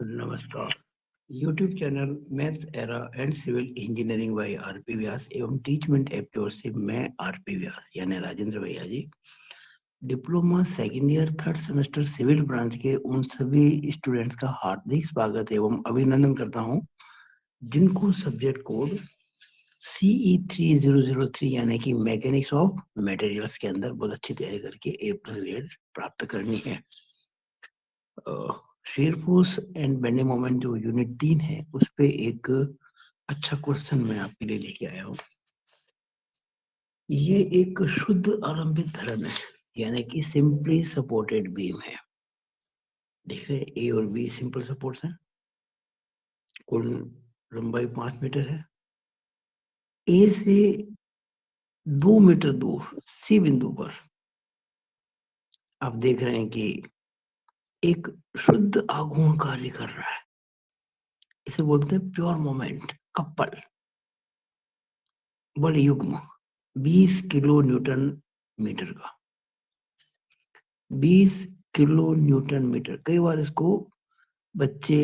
नमस्कार। YouTube channel maths era and civil engineering by RP Vyas एवं Teachmint app की ओर से मैं आरपी व्यास यानी राजेंद्र भैया ji diploma second year third semester civil branch के उन सभी स्टूडेंट्स का हार्दिक स्वागत एवं अभिनंदन करता हूं जिनको सब्जेक्ट कोड CE 3003 यानी कि मैकेनिक्स ऑफ मटेरियल्स के अंदर बहुत अच्छी तैयारी करके A+ ग्रेड प्राप्त करनी है। Shear force and bending moment जो यूनिट 3 है उस पे एक अच्छा क्वेश्चन मैं आपके लिए लेके आया हूँ। ये एक शुद्ध आरंभिक धरण है यानी कि सिंपली सपोर्टेड बीम है। देख रहे ए और बी सिंपल सपोर्ट्स हैं। कुल लंबाई 5 मीटर है। ए से 2 मीटर दूर सी बिंदु पर आप देख रहे हैं कि एक शुद्ध आघूर्ण कार्य कर रहा है। इसे बोलते हैं प्योर मोमेंट कपल बल युग्म 20 किलो न्यूटन मीटर का 20 किलो न्यूटन मीटर। कई बार इसको बच्चे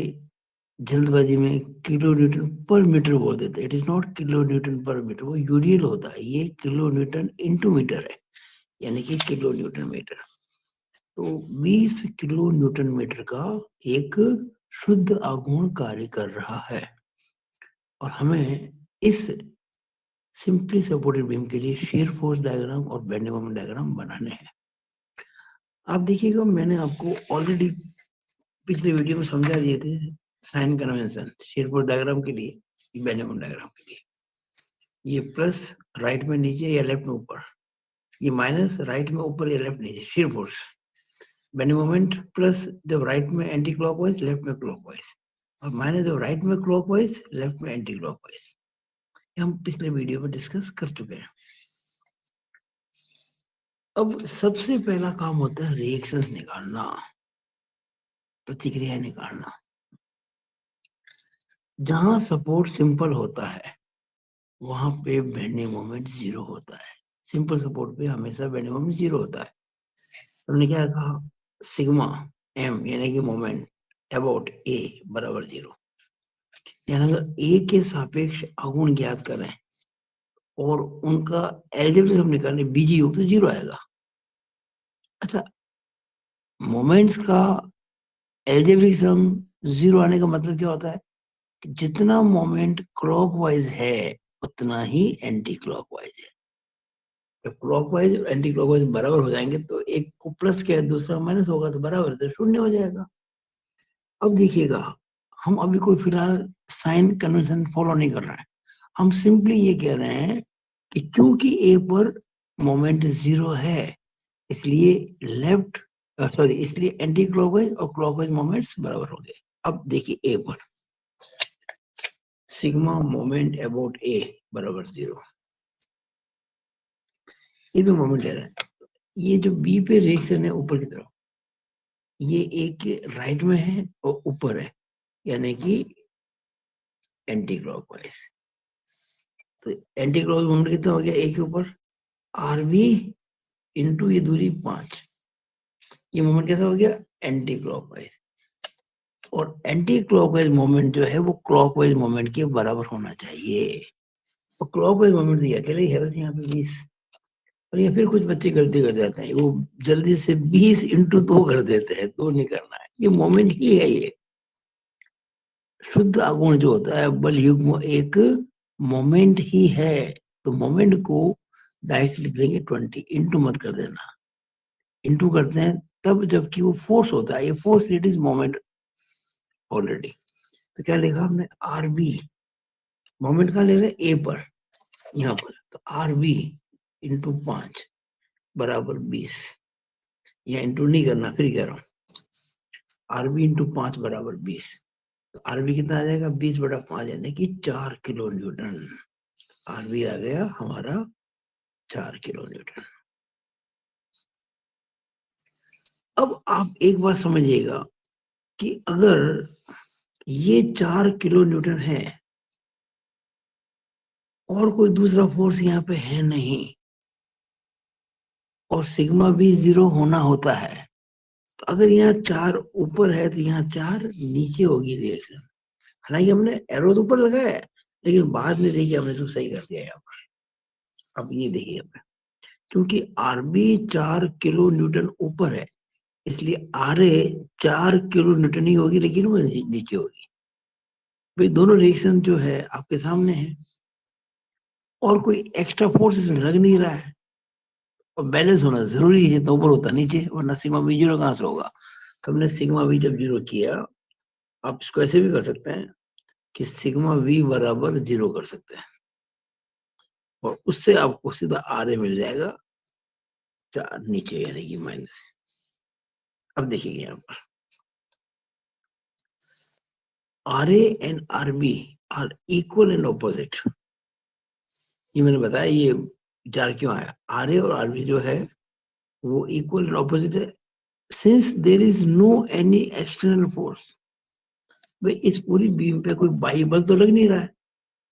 जल्दबाजी में किलो न्यूटन पर मीटर बोल देते हैं। It is not kilo Newton पर मीटर, वो यूडियल होता है। ये किलो न्यूटन इंटू मीटर है यानी कि किलो न्यूटन मीटर। तो 20 किलो न्यूटन मीटर का एक शुद्ध आघूर्ण कार्य कर रहा है और हमें इस सिंपली सपोर्टेड बीम के लिए shear फोर्स डायग्राम और बेंडिंग मोमेंट डायग्राम बनाने हैं। आप देखिएगा मैंने आपको ऑलरेडी पिछले वीडियो में समझा दिए थे sign convention shear force diagram के लिए, बेंडिंग मोमेंट डायग्राम के लिए। ये प्लस राइट में नीचे या लेफ्ट में ऊपर, ये माइनस राइट में ऊपर या लेफ्ट नीचे। shear force bending moment plus जब राइट में एंटी क्लॉकवाइज लेफ्ट में क्लॉकवाइज, और माइनस जब राइट में क्लॉकवाइज लेफ्ट में एंटी क्लॉकवाइज। हम पिछले वीडियो में डिस्कस कर चुके हैं। अब सबसे पहला काम होता है रिएक्शंस निकालना, प्रतिक्रिया निकालना। जहां सपोर्ट सिंपल होता है वहां पे बेंडिंग मोमेंट 0 होता है। सिंपल सपोर्ट पे हमेशा बेंडिंग मोमेंट 0 होता है। हमने क्या कहा, सिग्मा m यानी कि मोमेंट अबाउट a बराबर 0। यानी अगर a के सापेक्ष आघूर्ण ज्ञात करें और उनका एल्जेब्रिक सम निकालें बीजी योग तो 0 आएगा। अच्छा, मोमेंट्स का एल्जेब्रिक सम 0 आने का मतलब क्या होता है कि जितना मोमेंट क्लॉकवाइज है उतना ही एंटी क्लॉकवाइज है। जब क्लॉकवाइज और एंटी क्लॉकवाइज बराबर हो जाएंगे तो एक को प्लस किया दूसरा माइनस होगा तो बराबर तो शून्य हो जाएगा। अब देखिएगा, हम अभी कोई फिलहाल साइन कन्वेंशन फॉलो नहीं कर रहे हैं। हम सिंपली ये कह रहे हैं कि चूंकि ए पर मोमेंट 0 है इसलिए इसलिए एंटी क्लॉकवाइज और क्लॉकवाइज मोमेंट्स बराबर होंगे। अब देखिए ए पर सिग्मा मोमेंट अबाउट ए बराबर 0, ये भी मोमेंट ले रहा है। ये जो बी पे रिएक्शन है ऊपर की तरफ, ये एक राइट में है और ऊपर है यानी कि एंटी क्लॉकवाइज। तो एंटी क्लॉकवाइज मोमेंट कितना हो गया, ए के ऊपर आर बी इंटू ये दूरी 5। ये मोमेंट कैसा हो गया, एंटी क्लॉकवाइज। और एंटी क्लॉकवाइज मोमेंट जो है वो क्लॉकवाइज मोमेंट के बराबर होना चाहिए। और क्लॉकवाइज मोमेंट दिया अकेले ही है बस यहाँ पे 20। और ये फिर कुछ बच्चे गलती कर जाते हैं, वो जल्दी से 20 इंटू 2 कर देते हैं। 2 नहीं करना है, ये मोमेंट ही है। ये शुद्ध आघूर्ण जो होता है बल युग्म एक मोमेंट ही है। तो मोमेंट को डायरेक्ट लिख देंगे 20, इंटू मत कर देना। इंटू करते हैं तब जबकि वो फोर्स होता है, ये force it is moment already. तो क्या लिखा हमने, आर बी मोमेंट कहाँ ले रहे हैं, ए पर, यहाँ पर। तो आर बी इंटू 5 बराबर 20। यहाँ इंटू नहीं करना, फिर कह रहा हूँ आर बी इंटू 5 बराबर 20। तो आर बी कितना आ जाएगा, 20/5 यानी कि 4 किलो न्यूटन। आर बी आ गया हमारा 4 किलो न्यूटन। अब आप एक बात समझिएगा कि अगर ये 4 किलो न्यूटन है और कोई दूसरा फोर्स यहाँ पे है नहीं और सिग्मा भी 0 होना होता है, तो अगर यहाँ 4 ऊपर है तो यहाँ 4 नीचे होगी रिएक्शन। हालांकि हमने एरो तो ऊपर लगाया है, लेकिन बाद में देखिए हमने तो सही कर दिया यहाँ पर। अब ये देखिए यहाँ पे, क्योंकि आरबी 4 किलो न्यूटन ऊपर है, इसलिए आर ए 4 किलो न्यूटन ही होगी, लेकिन वो नीचे होगी। भाई दोनों रिएक्शन जो है आपके सामने है, और कोई एक्स्ट्रा फोर्स इसमें लग नहीं रहा है, और बैलेंस होना जरूरी है, जितना ऊपर होता नीचे, वरना सिग्मा वी जीरो कहां से होगा। तो हमने सिग्मा वी जब जीरो किया, आप इसको ऐसे भी कर सकते हैं कि सिग्मा वी बराबर जीरो कर सकते हैं, और उससे आपको सीधा आर ए मिल जाएगा 4 नीचे, यानी कि माइनस। अब देखिए यहाँ पर R A and R B R equal and opposite. ये मैंने बताया ये विचार क्यों आया, आर ए और आर बी जो है वो इक्वल एंड ऑपोजिट है, since there is no any external force. भाई इस पूरी बीम पे कोई बाह्य बल तो लग नहीं रहा है,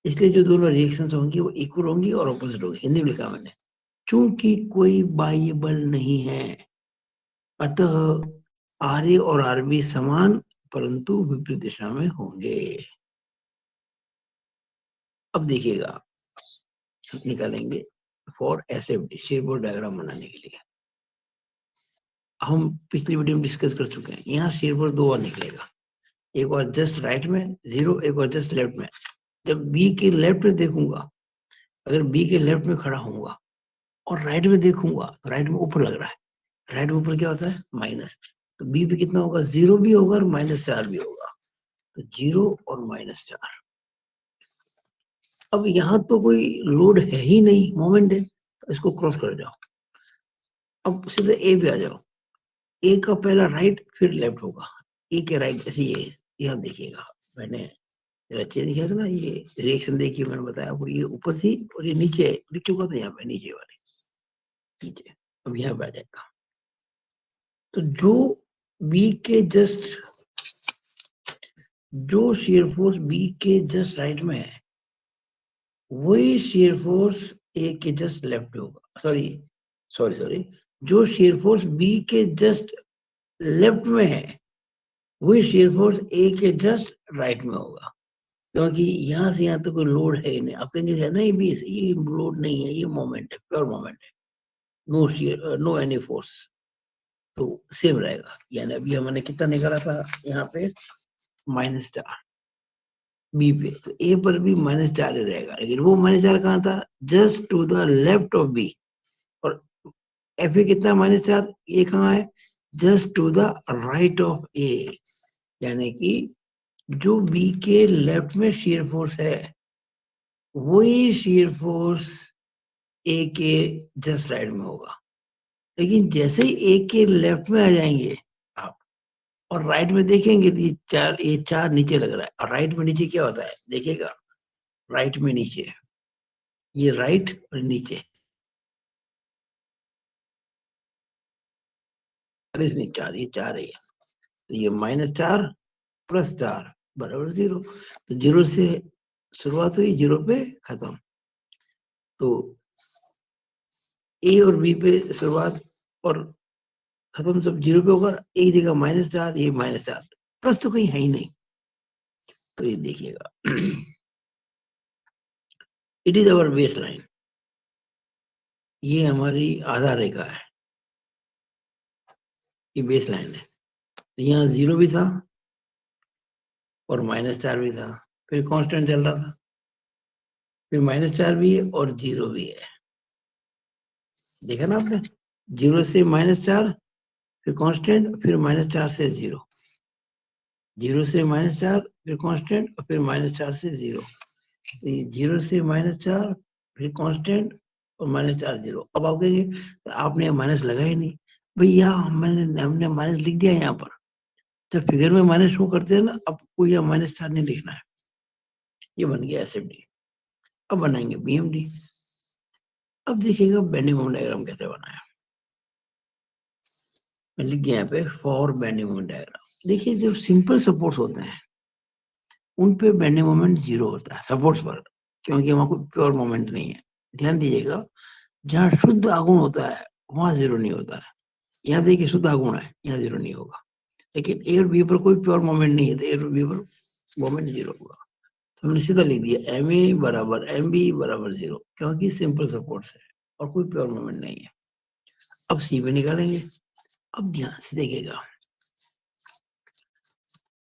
इसलिए जो दोनों रिएक्शंस होंगी वो इक्वल होंगी और ऑपोजिट होंगी। हिंदी में लिखा मैंने, चूंकि कोई बाह्य बल नहीं है, अतः आर ए और आर बी समान परंतु विपरीत दिशा में होंगे। अब देखिएगा निकालेंगे फॉर एसएफडी, शेरवुड डायग्राम बनाने के लिए। हम पिछली वीडियो में डिस्कस कर चुके हैं, यहाँ शेरवुड 2 बार निकलेगा, एक बार जस्ट राइट में 0, एक बार जस्ट लेफ्ट में। जब बी के लेफ्ट में देखूंगा, अगर बी के लेफ्ट में खड़ा होऊंगा और राइट में देखूंगा तो राइट में ऊपर लग रहा है, राइट में ऊपर क्या होता है माइनस, तो बी पे कितना होगा 0 भी होगा और -4 भी होगा, तो 0 और -4। अब यहाँ तो कोई लोड है ही नहीं, मोमेंट है, तो इसको क्रॉस कर जाओ। अब सीधे ए पे आ जाओ, ए का पहला राइट फिर लेफ्ट होगा, ए के राइट ऐसे ये यहाँ देखिएगा, मैंने रचे दिखा था ना, ये रिएक्शन देखिए, मैंने बताया आपको, ये ऊपर थी और ये नीचे लिख चुका था यहाँ पे, नीचे वाले नीचे। अब यहाँ पे आ जाएगा, तो जो बी के जस्ट, जो शेयर फोर्स बी के जस्ट राइट में है, वही शेयर फोर्स ए के जस्ट लेफ्ट में होगा। सॉरी सॉरी सॉरी, जो शेयर फोर्स बी के जस्ट लेफ्ट में है, वही शेयर फोर्स ए के जस्ट राइट में होगा, क्योंकि यहाँ से यहाँ तो कोई लोड है ही नहीं। आप कहेंगे है ना ये लोड नहीं है, ये मोमेंट है, प्योर मोमेंट है, no shear no any force, तो सेम रहेगा। यानी अभी हमने कितना निकाला था यहाँ पे -4 बी पे, तो ए पर भी -4 ही रहेगा, लेकिन वो -4 कहाँ था, just to the left of B, और एफ ए कितना -4, ये कहाँ है, just to the right of A, यानी कि जो बी के लेफ्ट में शेयर फोर्स है, वही शेयर फोर्स ए के जस्ट राइट में होगा। लेकिन जैसे ही ए के लेफ्ट में आ जाएंगे आप और राइट में देखेंगे तो ये 4 नीचे लग रहा है, और राइट में नीचे क्या होता है देखिएगा, राइट में नीचे, ये राइट और नीचे, अरे इसमें 4, ये 4 है, तो ये -4 + 4 बराबर 0, तो 0 से शुरुआत हुई, 0 पे खत्म। तो ए और बी पे शुरुआत और खत्म सब 0 पे होगा, एक जगह -4, ये -4, प्लस तो कहीं है ही नहीं। तो ये देखिएगा it is our base line, ये हमारी आधार रेखा है, ये बेस लाइन है। तो यहाँ 0 भी था और -4 भी था, फिर कांस्टेंट चल रहा था, फिर -4 भी है और 0 भी है, देखा ना आपने, 0 से -4 फिर कांस्टेंट, फिर -4 से 0, 0 से -4 फिर कांस्टेंट और फिर -4 से 0, 0 से -4 फिर कांस्टेंट और -4 0। अब आप कहेंगे तो आपने माइनस लगा ही नहीं, भैया हमने माइनस लिख दिया यहाँ पर, जब फिगर में माइनस शो करते हैं ना, अब कोई यहाँ -4 नहीं लिखना है। ये बन गया एसएफडी। अब बनाएंगे बीएमडी। अब देखिएगा बेंडिंग मोमेंट डायग्राम कैसे बनाया, मैं लिख दिया यहाँ पे फॉर बेंडिंग मोमेंट डायग्राम। देखिए जो सिंपल सपोर्ट्स होते हैं उन पे बेंडिंग मोमेंट 0 होता है, सपोर्ट्स पर, क्योंकि वहां कोई प्योर मोमेंट नहीं है। ध्यान दीजिएगा, जहाँ शुद्ध आघूर्ण होता है वहां 0 नहीं होता है, यहाँ देखिए शुद्ध आगुण है, यहाँ जीरो नहीं होगा, लेकिन ए और बी पर कोई प्योर मोमेंट नहीं है, तो ए और बी पर मोमेंट जीरो होगा। तो हमने सीधा लिख दिया एम ए बराबर एम बी बराबर जीरो, क्योंकि सिंपल सपोर्ट है और कोई प्योर मोमेंट नहीं है। अब सी पे निकालेंगे। अब ध्यान से देखिएगा,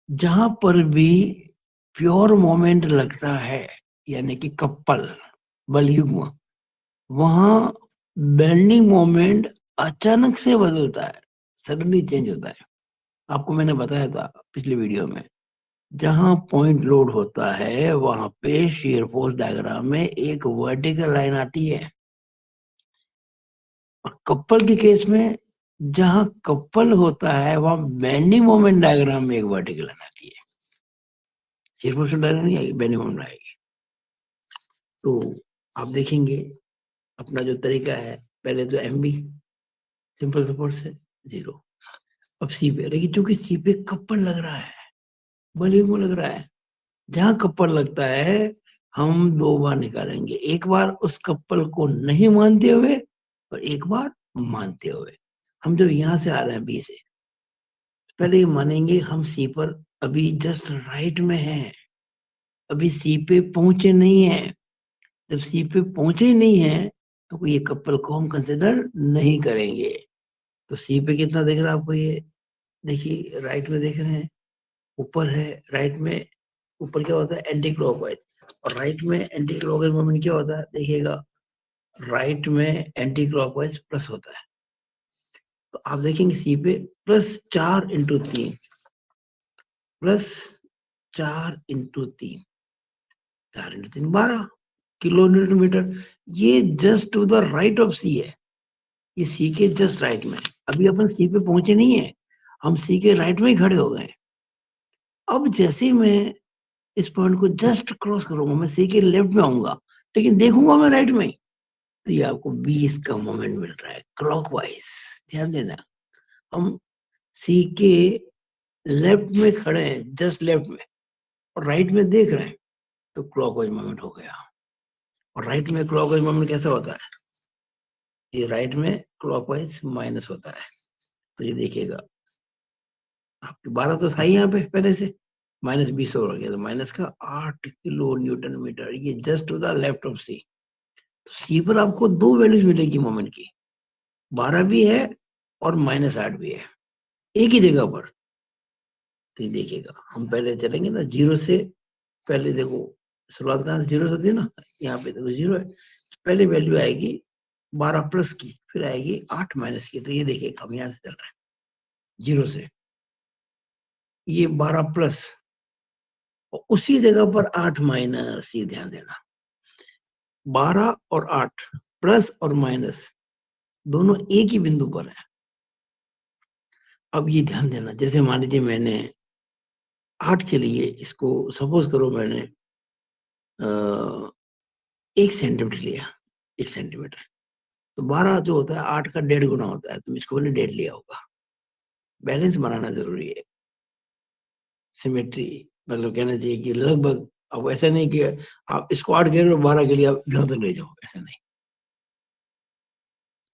जहां पर भी प्योर मोमेंट लगता है, यानी कि कपल बलयुग्म, वहां बेंडिंग मोमेंट अचानक से बदलता है, सडनली चेंज होता है। आपको मैंने बताया था पिछले वीडियो में, जहां पॉइंट लोड होता है वहां पे शियर फोर्स डायग्राम में एक वर्टिकल लाइन आती है, और कपल के केस में जहां कपल होता है वहां बेंडिंग मोमेंट डायग्राम में एक वर्टिकल लाइन आती है। शियर फोर्स डायग्राम नहीं आएगी, बेंडिंग मोमेंट आएगी। तो आप देखेंगे अपना जो तरीका है, पहले तो एम बी सिंपल सपोर्ट से जीरो, अब सी पे, लेकिन चूंकि सी पे कपल लग रहा है, बलयुग्म लग रहा है, जहां कपल लगता है हम दो बार निकालेंगे, एक बार उस कपल को नहीं मानते हुए और एक बार मानते हुए। हम जब यहां से आ रहे हैं बी से, पहले ये मानेंगे हम सी पर अभी जस्ट राइट में हैं, अभी सी पे पहुंचे नहीं है। जब सी पे पहुंचे ही नहीं है तो ये कपल को हम कंसिडर नहीं करेंगे। तो सी पे कितना देख रहा है आपको, ये देखिए राइट में देख रहे हैं, ऊपर है राइट में, ऊपर क्या होता है एंटी क्लॉकवाइज, और राइट में एंटी क्लॉकवाइज मोमेंट क्या होता है देखिएगा, राइट में एंटी क्लॉकवाइज प्लस होता है। तो आप देखेंगे सी पे +4 × 3, +4 × 3, 4 × 3 12 किलो न्यूटन मीटर। ये just to the right of C है, ये सी के जस्ट राइट में। अभी अपन सी पे पहुंचे नहीं है, हम सी के राइट में ही खड़े हो गए। अब जैसे मैं इस पॉइंट को जस्ट क्रॉस करूंगा, मैं सी के लेफ्ट में आऊंगा, लेकिन देखूंगा मैं राइट में, तो ये आपको 20 का मोमेंट मिल रहा है क्लॉकवाइज। ध्यान देना, हम सी के लेफ्ट में खड़े हैं, जस्ट लेफ्ट में, और राइट में देख रहे हैं, तो क्लॉकवाइज मोमेंट हो गया। और राइट में क्लॉकवाइज मोमेंट कैसा होता है, ये राइट में क्लॉकवाइज माइनस होता है। तो ये देखिएगा आपके 12 तो था ही यहाँ पे पहले से, -20 हो गया, तो माइनस का 8 किलो न्यूटन मीटर, ये just to the left of C. तो सी पर आपको दो वैल्यूज मिलेगी मोमेंट की, 12 भी है और -8 भी है, एक ही जगह पर। तो देखिएगा हम पहले चलेंगे ना जीरो से, पहले देखो शुरुआत कहाँ से, जीरो से थी ना, यहाँ पे देखो जीरो है, पहले वैल्यू आएगी 12 प्लस की, फिर आएगी 8 माइनस की। तो ये देखिए हम यहाँ से चल रहे हैं जीरो से, ये 12 प्लस, और उसी जगह पर 8 माइनस, ये ध्यान देना, 12 और 8 प्लस और माइनस दोनों एक ही बिंदु पर है। अब ये ध्यान देना, जैसे मान लीजिए मैंने 8 के लिए इसको सपोज करो मैंने 1 सेंटीमीटर लिया, 1 सेंटीमीटर, तो 12 जो होता है 8 का 1.5 गुना होता है, तुम इसको मैंने 1.5 लिया होगा। बैलेंस बनाना जरूरी है, सिमेट्री, मतलब कहना चाहिए कि लगभग, अब ऐसा नहीं कि आप इसको 8 कह रहे हो 12 के लिए आप इधर तक ले जाओ, ऐसा नहीं,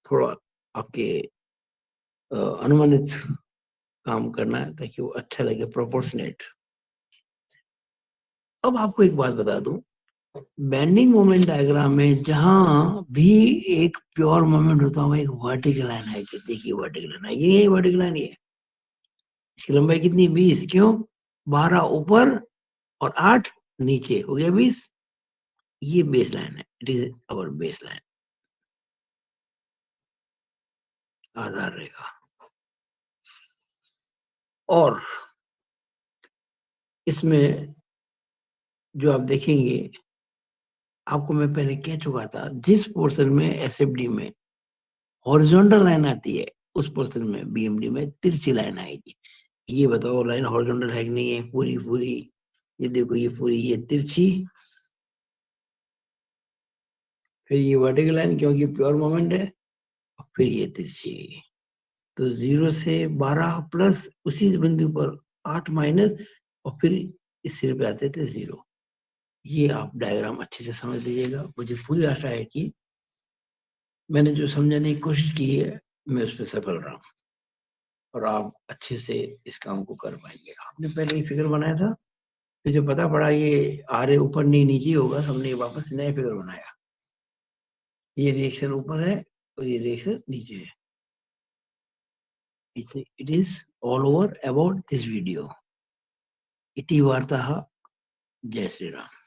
थोड़ा आपके अनुमानित काम करना है ताकि वो अच्छा लगे, प्रोपोर्शनेट। अब आपको एक बात बता दूं, बेंडिंग मोमेंट डायग्राम में जहां भी एक प्योर मोमेंट होता है एक वर्टिकल लाइन है, देखिए वर्टिकल लाइन है, ये वर्टिकल लाइन है, इसकी लंबाई कितनी 20, क्यों 12 ऊपर और 8 नीचे, हो गया 20। ये बेस लाइन है, it is our base line, आधार रेखा। और इसमें जो आप देखेंगे, आपको मैं पहले कह चुका था, जिस पोर्शन में एसएफडी में हॉरिजॉन्टल लाइन आती है, उस पोर्शन में बीएमडी में तिरछी लाइन आएगी। ये बताओ लाइन हॉरिजॉन्टल है कि नहीं है, पूरी पूरी, ये देखो ये पूरी, ये तिरछी, फिर ये वर्टिकल लाइन क्योंकि प्योर मोमेंट है, और फिर ये तिरछी। तो 0 से 12 प्लस उसी बिंदु पर 8 माइनस, और फिर इस सिरे पे आते थे 0। ये आप डायग्राम अच्छे से समझ लीजिएगा। मुझे पूरी आशा है कि मैंने जो समझाने की कोशिश की है मैं उस पर सफल रहा हूँ। और आप अच्छे से इस काम को कर पाएंगे। आपने पहले ये फिगर बनाया था, फिर जो पता पड़ा ये आर ऊपर नहीं नीचे होगा, हमने वापस नया फिगर बनाया। ये रिएक्शन ऊपर है और ये रिएक्शन नीचे है। It is all over about this video. इति वार्ता। जय श्री राम।